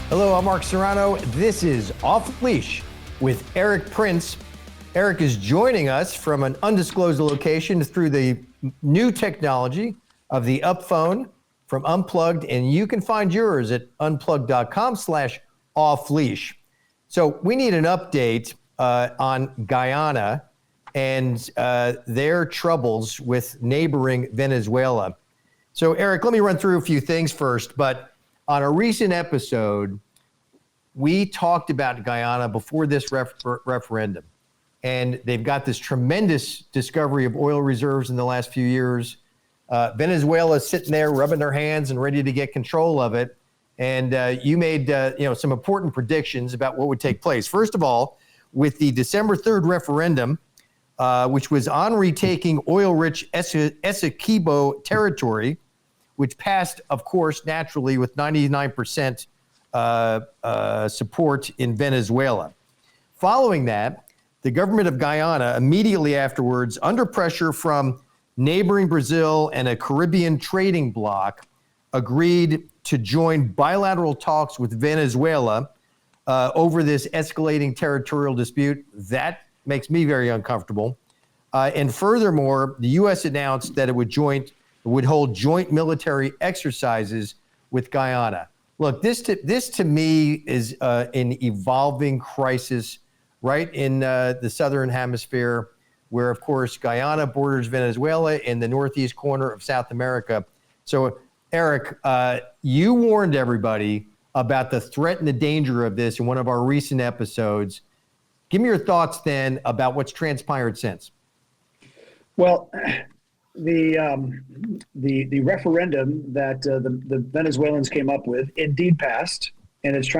Hello, I'm Mark Serrano. This is Off Leash with Eric Prince. Eric is joining us from an undisclosed location through the new technology of the UpPhone from Unplugged, and you can find yours at unplugged.com/offleash. So we need an update on Guyana and their troubles with neighboring Venezuela. So Eric, let me run through a few things first, but on a recent episode, we talked about Guyana before this referendum, and they've got this tremendous discovery of oil reserves in the last few years. Venezuela sitting there rubbing their hands and ready to get control of it. And you made some important predictions about what would take place. First of all, with the December 3rd referendum, which was on retaking oil-rich Essequibo territory, which passed, of course, naturally with 99% support in Venezuela. Following that, the government of Guyana immediately afterwards, under pressure from neighboring Brazil and a Caribbean trading bloc, agreed to join bilateral talks with Venezuela over this escalating territorial dispute. That makes me very uncomfortable. And furthermore, the U.S. announced that it would hold joint military exercises with Guyana. Look, this to me is an evolving crisis right in the southern hemisphere, where, of course, Guyana borders Venezuela in the northeast corner of South America. So, Eric, you warned everybody about the threat and the danger of this in one of our recent episodes. Give me your thoughts then about what's transpired since. Well, the referendum that the Venezuelans came up with indeed passed, and it's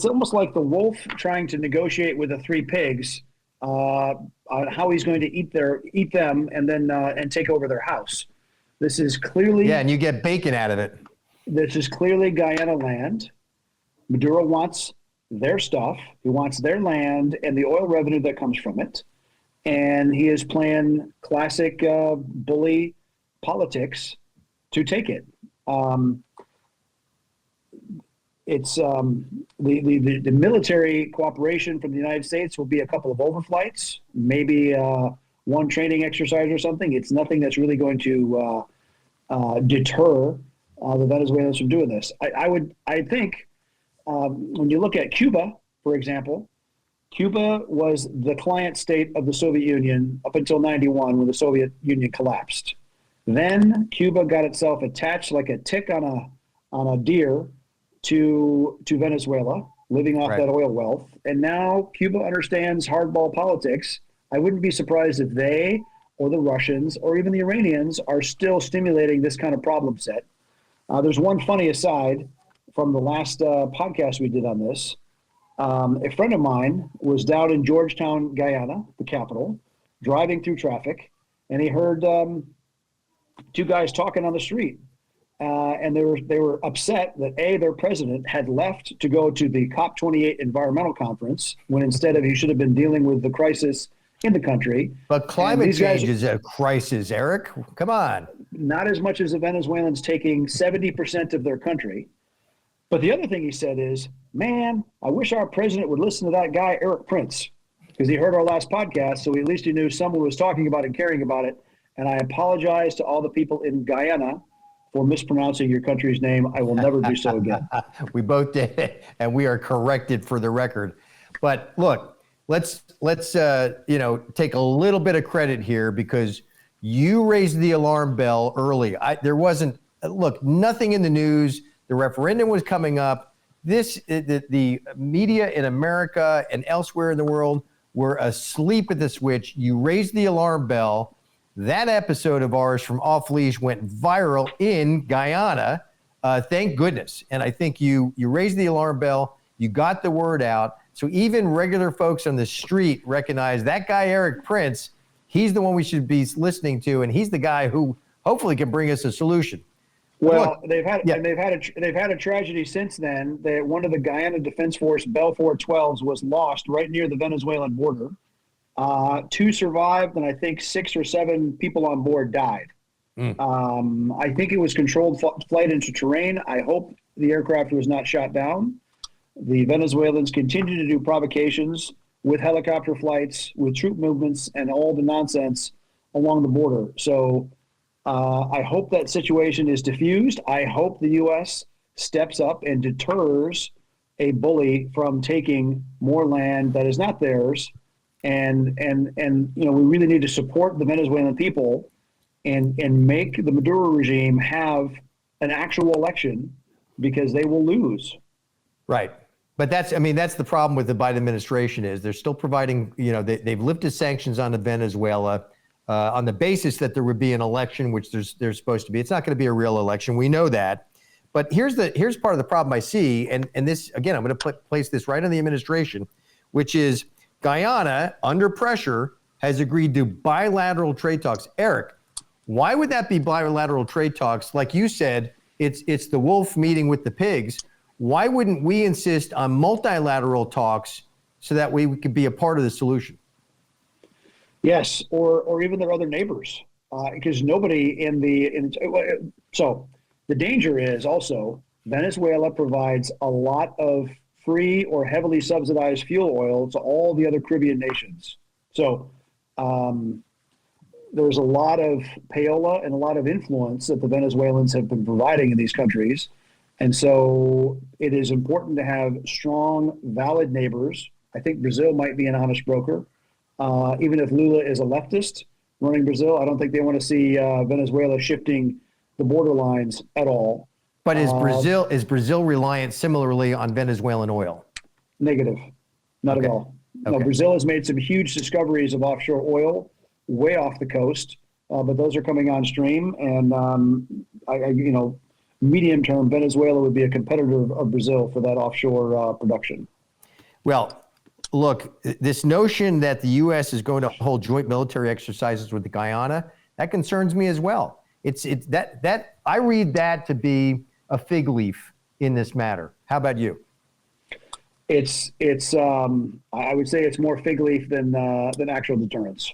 almost like the wolf trying to negotiate with the three pigs on how he's going to eat them and then take over their house. This is clearly, and you get bacon out of it. This is clearly Guyana land. Maduro wants their stuff. He wants their land and the oil revenue that comes from it. And he is playing classic bully politics to take it. It's the military cooperation from the United States will be a couple of overflights, maybe one training exercise or something. It's nothing that's really going to deter the Venezuelans from doing this. I think when you look at Cuba, for example, Cuba was the client state of the Soviet Union up until 91 when the Soviet Union collapsed. Then Cuba got itself attached like a tick on a deer to Venezuela, living off that oil wealth. And now Cuba understands hardball politics. I wouldn't be surprised if they or the Russians or even the Iranians are still stimulating this kind of problem set. There's one funny aside from the last podcast we did on this. A friend of mine was down in Georgetown, Guyana, the capital, driving through traffic, and he heard two guys talking on the street. And they were upset that their president had left to go to the COP28 environmental conference when instead of he should have been dealing with the crisis in the country. But climate change is a crisis, Eric. Come on. Not as much as the Venezuelans taking 70% of their country. But the other thing he said is, man, I wish our president would listen to that guy, Eric Prince, because he heard our last podcast. So at least he knew someone was talking about it and caring about it. And I apologize to all the people in Guyana for mispronouncing your country's name. I will never do so again. We both did, and we are corrected for the record. But look, let's take a little bit of credit here because you raised the alarm bell early. There wasn't nothing in the news. The referendum was coming up. The media in America and elsewhere in the world were asleep at the switch. You raised the alarm bell. That episode of ours from Off Leash went viral in Guyana. Thank goodness. And I think you raised the alarm bell. You got the word out. So even regular folks on the street recognize that guy, Eric Prince, he's the one we should be listening to. And he's the guy who hopefully can bring us a solution. Well, they've had a tragedy since then. One of the Guyana Defense Force Bell 412s was lost right near the Venezuelan border. 2 survived, and I think 6 or 7 people on board died. I think it was controlled flight into terrain. I hope the aircraft was not shot down. The Venezuelans continue to do provocations with helicopter flights, with troop movements, and all the nonsense along the border. So I hope that situation is diffused. I hope the U.S. steps up and deters a bully from taking more land that is not theirs. And we really need to support the Venezuelan people and make the Maduro regime have an actual election, because they will lose. Right. But that's the problem with the Biden administration is they're still providing, they've lifted sanctions on Venezuela on the basis that there would be an election, which there's supposed to be. It's not going to be a real election. We know that. But here's part of the problem I see. And this, again, I'm going to place this right on the administration, which is Guyana, under pressure, has agreed to bilateral trade talks. Eric, why would that be bilateral trade talks? Like you said, it's the wolf meeting with the pigs. Why wouldn't we insist on multilateral talks so that we could be a part of the solution? Yes, or even their other neighbors, because nobody so the danger is also Venezuela provides a lot of free or heavily subsidized fuel oil to all the other Caribbean nations. So there's a lot of payola and a lot of influence that the Venezuelans have been providing in these countries. And so it is important to have strong, valid neighbors. I think Brazil might be an honest broker. Even if Lula is a leftist running Brazil, I don't think they want to see Venezuela shifting the borderlines at all. But is Brazil reliant similarly on Venezuelan oil? Negative, not at all. No, Brazil has made some huge discoveries of offshore oil way off the coast, but those are coming on stream. And medium term, Venezuela would be a competitor of Brazil for that offshore production. Well, look, this notion that the U.S. is going to hold joint military exercises with the Guyana, that concerns me as well. That I read that to be a fig leaf in this matter. How about you? I would say it's more fig leaf than actual deterrence,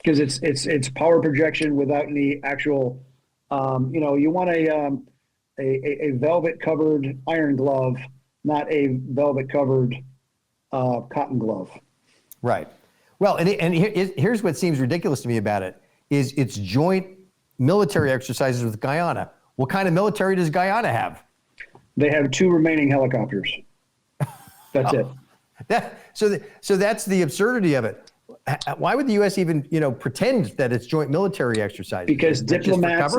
because it's power projection without any actual. You want a velvet covered iron glove, not a velvet covered cotton glove. Right. Well, and here's what seems ridiculous to me about it is it's joint military exercises with Guyana. What kind of military does Guyana have? They have 2 remaining helicopters. That's it. So that's the absurdity of it. Why would the U.S. even, pretend that it's joint military exercises? Because diplomats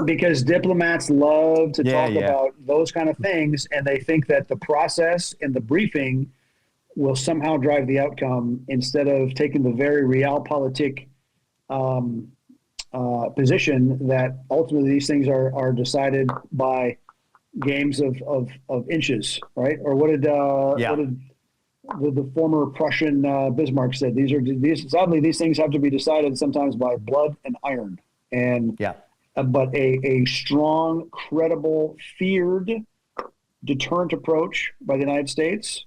love to talk about those kind of things, and they think that the process and the briefing will somehow drive the outcome instead of taking the very realpolitik position that ultimately these things are decided by games of inches, right? Or what did the former Prussian Bismarck said? Sadly, these things have to be decided sometimes by blood and iron. And but a strong, credible, feared deterrent approach by the United States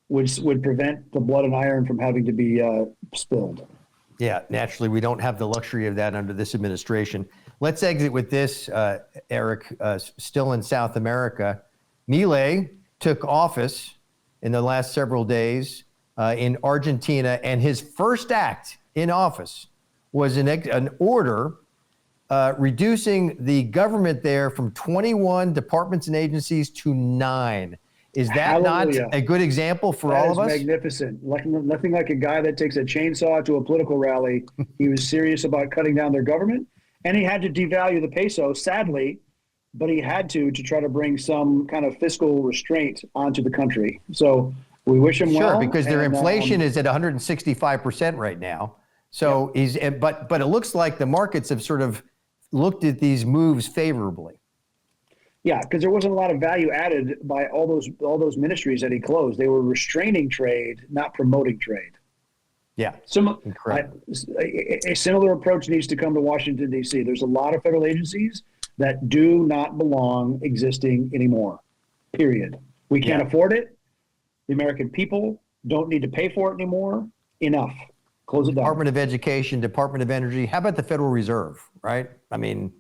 would prevent the blood and iron from having to be spilled. Yeah, naturally, we don't have the luxury of that under this administration. Let's exit with this, Eric, still in South America. Milei took office in the last several days in Argentina, and his first act in office was an order reducing the government there from 21 departments and agencies to 9. Is that not a good example for all of us? That is magnificent. Nothing like a guy that takes a chainsaw to a political rally. He was serious about cutting down their government, and he had to devalue the peso, sadly, but he had to try to bring some kind of fiscal restraint onto the country. So we wish him well. Sure, because their inflation is at 165% right now. So but it looks like the markets have sort of looked at these moves favorably. Yeah, because there wasn't a lot of value added by all those ministries that he closed. They were restraining trade, not promoting trade. Yeah, a similar approach needs to come to Washington, D.C. There's a lot of federal agencies that do not belong existing anymore, period. We can't afford it. The American people don't need to pay for it anymore. Enough. Close it down. Department of Education, Department of Energy. How about the Federal Reserve, right? I mean,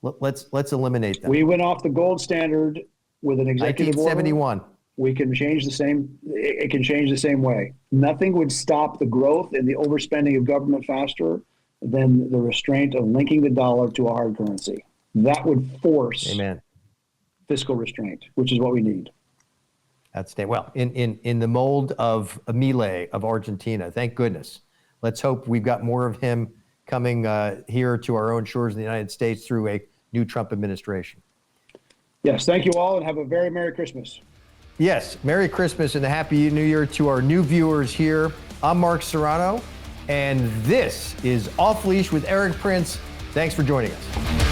let's eliminate them. We went off the gold standard with an executive 1971. order. we can change the same. It can change the same way. Nothing would stop the growth and the overspending of government faster than the restraint of linking the dollar to a hard currency. That would force Amen. fiscal restraint, which is what we need. Outstanding. Well, in the mold of Milei of Argentina, thank goodness. Let's hope we've got more of him coming here to our own shores in the United States through a new Trump administration. Yes, thank you all, and have a very Merry Christmas. Yes, Merry Christmas and a Happy New Year to our new viewers here. I'm Mark Serrano, and this is Off Leash with Eric Prince. Thanks for joining us.